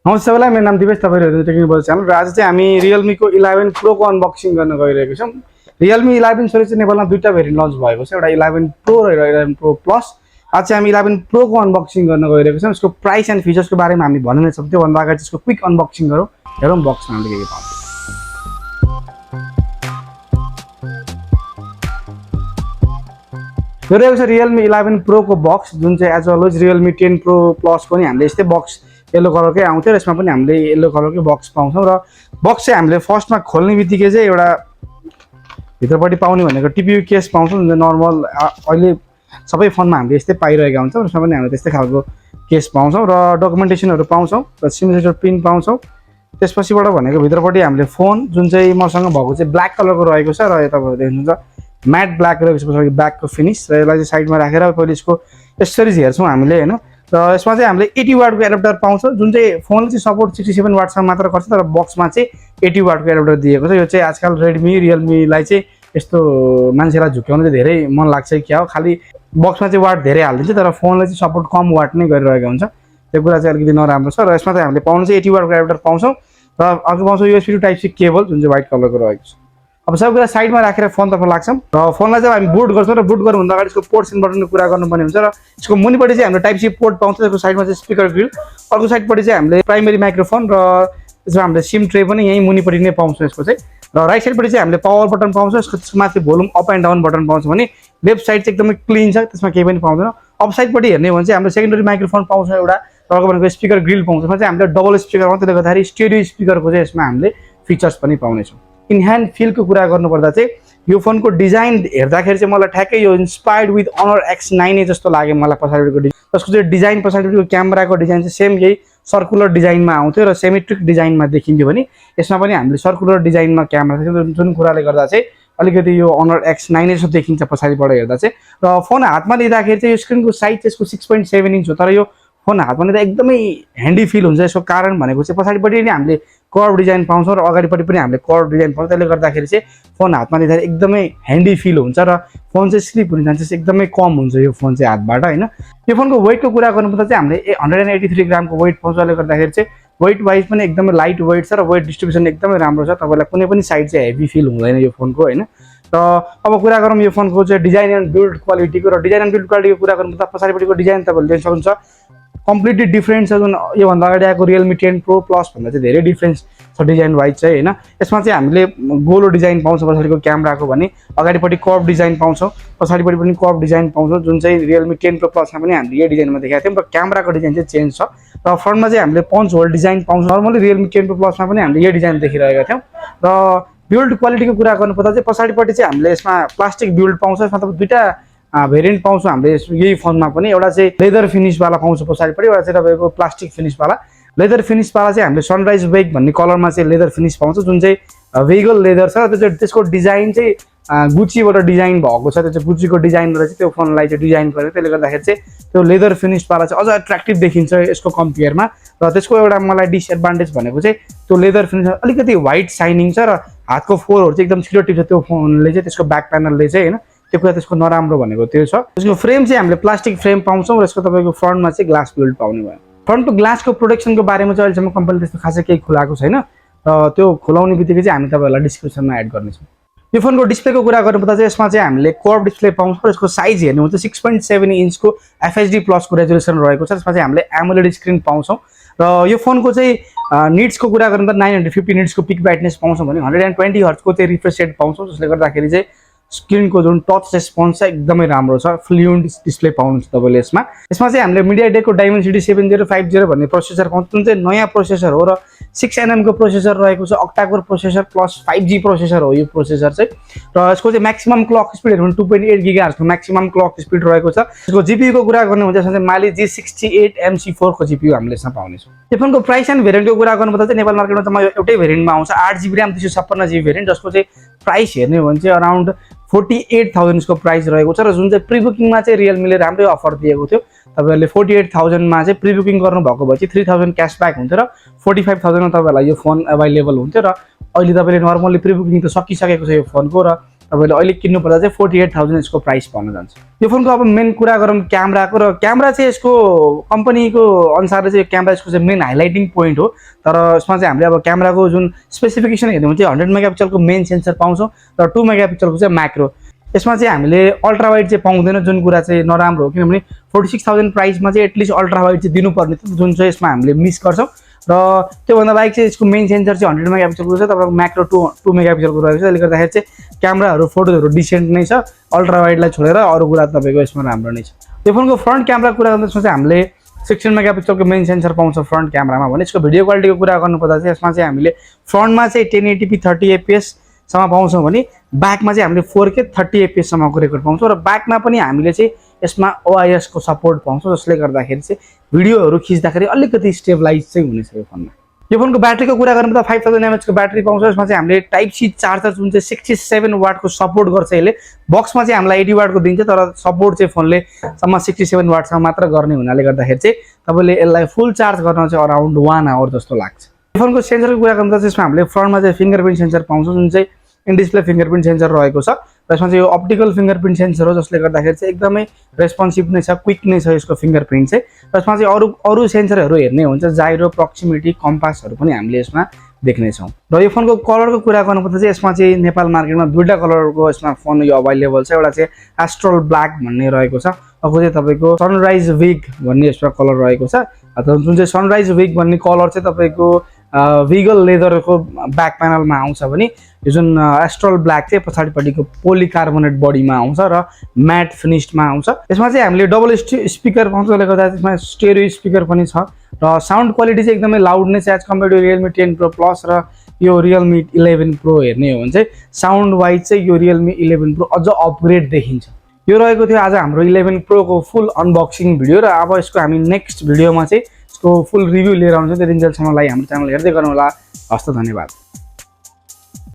नमस्ते सबैलाई, मेरो नाम दिवेश, तपाईहरु टेक्निकल च्यानल। र आज चाहिँ हामी Realme को 11 Pro को अनबक्सिङ गर्न गइरहेको छौं। Realme 11 छोडी चाहिँ नेपालमा दुईटा भेरिएन्ट लन्च भएको छ, एउटा 11 Pro र 11 Pro Plus। आज चाहिँ हामी 11 Pro को अनबक्सिङ गर्न गइरहेको छौं। यसको प्राइस एन्ड फीचर्सको बारेमा हामी भन्न नै छौं। त्यो भन्दा अगाडि यसको क्विक अनबक्सिङ गरौँ। हेरौँ बक्समा हामीले के पाउँछ। यो रहेको छ Realme 11 Pro को बक्स, जुन चाहिँ as always Realme 10 Pro Plus पनि हामीले यस्तै बक्स येलो कलरकै आउँथ्यो र यसमा पनि हामीले येलो कलरकै बक्स पाउँछौं। र बक्स चाहिँ हामीले फर्स्टमा खोल्ने बित्तिकै चाहिँ एउटा भित्रपट्टि पाउने भनेको टिपियु केस पाउँछौं, जुन नर्मल अहिले सबै फोनमा हामीले यस्तै पाइरहेका हुन्छौं। यसमा पनि हामीले त्यस्तै खालको केस पाउँछौं र डकुमेन्टेसनहरु पाउँछौं र सिग्नेचर पिन पाउँछौं। त्यसपछिबाट भनेको भित्रपट्टि हामीले फोन, जुन चाहिँ मसँग भएको चाहिँ ब्ल्याक कलरको रहेको छ र यो तपाईहरु देख्नुहुन्छ म्याट ब्ल्याक रहेको छ पछाडि ब्याकको फिनिश। र यसलाई चाहिँ साइडमा राखेर पहिले यसको एक्सेसरिज हेर्छौं हामीले हैन। र यसमा चाहिँ हामीले 80 वाटको एडाप्टर पाउँछ, जुन चाहिँ फोनले चाहिँ सपोर्ट 67 वाटसम्म मात्र गर्छ, तर बक्समा चाहिँ 80 वाटको एडाप्टर दिएको छ। यो चाहिँ आजकल रेडमी रियलमीलाई चाहिँ यस्तो मान्छेलाई झुक्याउन चाहिँ धेरै मन लाग्छ क्या हो, खाली बक्समा चाहिँ वाट धेरै हालिदिन्छ तर फोनले चाहिँ सपोर्ट कम वाट नै गरिरहेको हुन्छ। त्यो कुरा चाहिँ अलिकति नराम्रो छ। र यसमा चाहिँ हामीले पाउनु चाहिँ 80 वाटको एडाप्टर पाउँछौं र अर्को पाउँछौं USB to Type C cable, जुन चाहिँ व्हाइट कलरको रहेको छ। अब सब कुरा साइडमा राखेर फोनतर्फ लाग्छौं र फोनलाई चाहिँ हामी बुट गर्छौं र बुट गर्नुभन्दा अगाडि यसको पोर्ट्स एन्ड बटनको कुरा गर्नुपर्ने हुन्छ। र यसको मुनिपट्टि चाहिँ हाम्रो टाइप सी पोर्ट पाउँछ, त्यसको साइडमा चाहिँ स्पिकर ग्रिल, अर्को साइडपट्टि चाहिँ हामीले प्राइमरी माइक्रोफोन र यसमा हामीले सिम ट्रे पनि यही मुनिपट्टि नै पाउँछौं यसको चाहिँ। र राइट साइडपट्टि चाहिँ हामीले पावर बटन पाउँछौं, यसको माथि volume up and down button पाउँछ भने लेफ्ट साइड चाहिँ एकदमै क्लीन छ, त्यसमा केही पनि पाउँदैन। अप साइडपट्टि हेर्ने हो भने चाहिँ हाम्रो सेकेन्डरी माइक्रोफोन पाउँछ एउटा, र अर्को भनेको स्पिकर ग्रिल पाउँछ। यसमा चाहिँ हामीले डबल स्पिकर हो, त्यसले गर्दाखेरि स्टेरियो स्पिकरको चाहिँ यसमा हामीले फिचर्स पनि पाउनेछौँ। इन ह्यान्ड फिलको कुरा गर्नुपर्दा चाहिँ यो फोनको डिजाइन हेर्दाखेरि चाहिँ मलाई ठ्याक्कै यो इन्स्पायर्ड विथ Honor X9 जस्तो लाग्यो मलाई। पछाडिको त्यसको चाहिँ डिजाइन, पछाडिको क्यामेराको डिजाइन चाहिँ सेम यही सर्कुलर डिजाइनमा आउँथ्यो र सिमेट्रिक डिजाइनमा देखिन्थ्यो भने यसमा पनि हामीले सर्कुलर डिजाइनमा क्यामेरा छ, जुन कुराले गर्दा चाहिँ अलिकति यो Honor X9 जस्तो देखिन्छ पछाडिबाट हेर्दा चाहिँ। र फोन हातमा लिँदाखेरि चाहिँ यो स्क्रिनको साइज चाहिँ यसको 6.7 इन्च हो, तर यो फोन हातमा लिँदा एकदमै ह्यान्डी फिल हुन्छ। यसको कारण भनेको चाहिँ पछाडिपट्टि नै हामीले कर्भ डिजाइन पाउँछौं र अगाडिपट्टि पनि हामीले कर्भ डिजाइन पाउँछ। त्यसले गर्दाखेरि चाहिँ फोन हातमा लिँदाखेरि एकदमै ह्यान्डी फिल हुन्छ र फोन चाहिँ स्लिप हुने चान्सेस एकदमै कम हुन्छ यो फोन चाहिँ हातबाट हैन। यो फोनको वेटको कुरा गर्नुपर्दा चाहिँ हामीले 183 ग्रामको वेट पाउँछ। त्यसले गर्दाखेरि चाहिँ वेट वाइज पनि एकदमै लाइट वेट छ र वेट डिस्ट्रिब्युसन एकदमै राम्रो छ। तपाईलाई कुनै पनि साइड चाहिँ हेभी फिल हुँदैन यो फोनको हैन। र अब कुरा गरौँ यो फोनको चाहिँ डिजाइन एन्ड बिल्ड क्वालिटीको। र डिजाइन एन्ड बिल्ड क्वालिटीको कुरा गर्नुपर्दा पछाडिपट्टिको डिजाइन तपाईले देख्न सक्नुहुन्छ कम्प्लिटली डिफरेन्ट छ, जुन यो भन्दा अगाडि आएको Realme 10 Pro Plus भन्दा चाहिँ धेरै डिफरेन्स छ डिजाइन वाइज चाहिँ हैन। यसमा चाहिँ हामीले गोलो डिजाइन पाउँछ पछाडिको क्यामेराको भने, अगाडिपट्टि कर्भ डिजाइन पाउँछौं, पछाडिपट्टि पनि कर्भ डिजाइन पाउँछौं, जुन चाहिँ Realme 10 Pro Plus मा पनि हामीले यही डिजाइनमा देखाएको थियौं। र क्यामेराको डिजाइन चाहिँ चेन्ज छ र फ्रन्टमा चाहिँ हामीले पन्च होल डिजाइन पाउँछौं। नर्मली Realme 10 Pro Plus मा पनि हामीले यही डिजाइन देखिरहेका थियौं। र बिल्ड क्वालिटीको कुरा गर्नुपर्दा चाहिँ पछाडिपट्टि चाहिँ हामीले यसमा प्लास्टिक बिल्ड पाउँछ। यसमा तपाईँ दुईटा भेरिएन्ट पाउँछौं हामीले यही फोनमा पनि। एउटा चाहिँ लेदर फिनिश वाला पाउँछ पछाडिपट्टि, एउटा चाहिँ तपाईको प्लास्टिक फिनिश वाला। लेदर फिनिश वाला चाहिँ हामीले सनराइज वेक भन्ने कलरमा चाहिँ लेदर फिनिश पाउँछ, जुन चाहिँ भेगल लेदर छ। त्यसको डिजाइन चाहिँ गुच्चीबाट डिजाइन भएको छ। त्यो चाहिँ गुच्चीको डिजाइनबाट चाहिँ त्यो फोनलाई चाहिँ डिजाइन गरेको, त्यसले गर्दाखेरि चाहिँ त्यो लेदर फिनिश वाला चाहिँ अझ एट्र्याक्टिभ देखिन्छ यसको कम्पेयरमा। र त्यसको एउटा मलाई डिसएडभान्टेज भनेको चाहिँ त्यो लेदर फिनिश अलिकति व्हाइट शाइनिङ छ र हातको फोरहरु चाहिँ एकदम छिटो टिप्छ त्यो फोनले चाहिँ, त्यसको ब्याक प्यानलले चाहिँ हैन। त्यो कुरा त्यसको नराम्रो भनेको त्यो छ। त्यसको फ्रेम चाहिँ हामीले प्लास्टिक फ्रेम पाउँछौं र यसको तपाईको फ्रन्टमा चाहिँ ग्लास बिल्ड पाउने भयो। फ्रन्टको ग्लासको प्रोटेक्सनको बारेमा चाहिँ अहिलेसम्म कम्पनीले त्यस्तो खासै केही खुलाएको छैन र त्यो खुलाउने बित्तिकै चाहिँ हामी तपाईहरुलाई डिस्क्रिप्सनमा एड गर्नेछौं। यो फोनको डिस्प्लेको कुरा गर्नुपर्दा चाहिँ यसमा चाहिँ हामीले कर्भ डिस्प्ले पाउँछौं र यसको साइज हेर्ने हो भने 6.7 इन्चको FHD प्लस को रेजोल्युसन रहेको छ। यसमा चाहिँ हामीले AMOLED स्क्रिन पाउँछौं र यो फोनको चाहिँ निट्सको कुरा गर्दा 950 निट्सको पिक ब्राइटनेस पाउँछौं भने 120 हर्ट्जको चाहिँ रिफ्रेश रेट पाउँछौं, जसले गर्दाखेरि चाहिँ स्क्रिनको जुन टच रेस्पोन्स छ एकदमै राम्रो छ। फ्लुएन्ट डिस्प्ले पाउनुहुन्छ तपाईले यसमा। यसमा चाहिँ हामीले MediaTek को Dimensity 7050 भन्ने प्रोसेसर पाउँछ, जुन चाहिँ नयाँ प्रोसेसर हो र 6nm को प्रोसेसर रहेको छ। octa core processor plus 5G processor हो यो प्रोसेसर चाहिँ। र यसको चाहिँ म्याक्सिमम क्लक स्पिड हेर्नु 2.8 GHz को म्याक्सिमम क्लक स्पिड रहेको छ। यसको GPU को कुरा गर्ने हो भने चाहिँ Mali G68 MC4 को GPU हामीले यसमा पाउनेछौँ। यो फोनको प्राइस एन्ड भेरिएन्टको कुरा गर्नुपर्दा चाहिँ नेपाल मार्केटमा चाहिँ एउटै भेरिएन्टमा आउँछ 8GB RAM 256GB भेरिएन्ट, जसको चाहिँ प्राइस हेर्ने हो भने चाहिँ अराउन्ड 48,000 को प्राइस रहेको छ। र जुन चाहिँ प्री बुकिङमा चाहिँ Realme राम्रै अफर दिएको थियो। तपाईहरुले 48,000 मा चाहिँ प्री बुकिङ गर्नु भएको भए चाहिँ 3,000 क्याशब्याक हुन्थ्यो र 45,000 मा तपाईहरुलाई यो फोन अवेलेबल हुन्थ्यो। र अहिले तपाईले नर्मली प्री बुकिङ त सकिसकेको छ यो फोनको र तपाईँले अहिले किन्नुपर्दा चाहिँ 48,000 यसको प्राइस पर्न जान्छ। यो फोनको अब मेन कुरा गरौँ क्यामेराको, र क्यामेरा चाहिँ यसको कम्पनीको अनुसारले चाहिँ क्यामेरा यसको चाहिँ मेन हाइलाइटिङ पोइन्ट हो। तर यसमा चाहिँ हामीले अब क्यामेराको जुन स्पेसिफिकेसन हेर्ने हो चाहिँ 100 मेगापिक्सलको मेन सेन्सर पाउँछौँ र 2 मेगापिक्सलको चाहिँ म्याक्रो। यसमा चाहिँ हामीले अल्ट्रा वाइड चाहिँ पाउँदैन, जुन कुरा चाहिँ नराम्रो हो, किनभने 46,000 प्राइसमा चाहिँ एटलिस्ट अल्ट्रा वाइड चाहिँ दिनुपर्ने थियो, जुन चाहिँ यसमा हामीले मिस गर्छौँ। र त्योभन्दा बाहेक चाहिँ यसको मेन सेन्सर चाहिँ 100 मेगापिक्सलको छ, तपाईँको म्याक्रो 2 मेगापिक्सलको रहेको छ। त्यसले गर्दाखेरि चाहिँ क्यामेराहरू फोटोहरू डिसेन्ट नै छ, अल्ट्रा वाइडलाई छोडेर अरू कुरा तपाईँको यसमा राम्रो नै छ। यो फोनको फ्रन्ट क्यामेरा कुरा गर्दा यसमा चाहिँ हामीले 16 मेगापिक्सलको मेन सेन्सर पाउँछ फ्रन्ट क्यामेरामा भने। यसको भिडियो क्वालिटीको कुरा गर्नुपर्दा चाहिँ यसमा चाहिँ हामीले फ्रन्टमा चाहिँ 1080p 30 fps सम्म पाउँछौँ भने ब्याकमा चाहिँ हामीले 4K 30 fps सम्मको रेकर्ड पाउँछौँ। र ब्याकमा पनि हामीले चाहिँ यसमा OIS को सपोर्ट पाउँछौँ, जसले गर्दाखेरि चाहिँ भिडियोहरू खिच्दाखेरि अलिकति स्टेबलाइज चाहिँ हुनेछ यो फोनमा। यो फोनको ब्याट्रीको कुरा गर्नु त 5000 mAh को ब्याट्री पाउँछ। यसमा चाहिँ हामीले टाइप सी चार्जर जुन चाहिँ 67 वाटको सपोर्ट गर्छ। यसले बक्समा चाहिँ हामीलाई 80 वाटको दिन्छ, तर सपोर्ट चाहिँ फोनले सम्म 67 वाटसम्म मात्र गर्ने हुनाले गर्दाखेरि चाहिँ तपाईँले यसलाई फुल चार्ज गर्न चाहिँ अराउन्ड 1 आवर जस्तो लाग्छ। यो फोनको सेन्सरको कुरा गर्नु त यसमा हामीले फ्रन्टमा चाहिँ फिङ्गरप्रिन्ट सेन्सर पाउँछौँ, जुन चाहिँ इन डिस्प्ले फिङ्गरप्रिन्ट सेन्सर रहेको छ। र यसमा चाहिँ यो अप्टिकल फिङ्गरप्रिन्ट सेन्सर हो, जसले गर्दाखेरि चाहिँ एकदमै रेस्पोन्सिभ नै छ, क्विक नै छ यसको फिङ्गरप्रिन्ट चाहिँ। र यसमा चाहिँ अरू सेन्सरहरू हेर्ने हुन्छ, जाइरो, प्रक्सिमिटी, कम्पासहरू पनि हामीले यसमा देख्नेछौँ। र यो फोनको कलरको कुरा गर्नुपर्दा चाहिँ यसमा चाहिँ नेपाल मार्केटमा दुईवटा कलरको यसमा फोन यो अभाइलेबल छ। एउटा चाहिँ एस्ट्रल ब्ल्याक भन्ने रहेको छ, अर्को चाहिँ तपाईँको सनराइज विग भन्ने यसमा कलर रहेको छ। जुन चाहिँ सनराइज विग भन्ने कलर चाहिँ तपाईँको भिगल लेदरको ब्याक प्यानलमा आउँछ भने यो जुन एस्ट्रल ब्ल्याक चाहिँ पछाडिपट्टिको पोलिकार्बोनेट बडीमा आउँछ र म्याट फिनिस्डमा आउँछ। यसमा चाहिँ हामीले डबल स्पिकर पाउँछ, जसले गर्दा यसमा स्टेरियो स्पिकर पनि छ र साउन्ड क्वालिटी चाहिँ एकदमै लाउड नै छ as compare to Realme 10 Pro Plus र यो Realme 11 Pro हेर्ने हो भने चाहिँ साउन्ड वाइज चाहिँ यो Realme 11 Pro अझ अपग्रेड देखिन्छ। यो रहेको थियो आज हाम्रो 11 Pro को फुल अनबक्सिङ भिडियो, र अब यसको हामी नेक्स्ट भिडियोमा चाहिँ यसको फुल रिभ्यू लिएर आउँछौँ। त्यो दिनसम्मलाई हाम्रो च्यानल हेर्दै गर्नु होला। हस्त, धन्यवाद।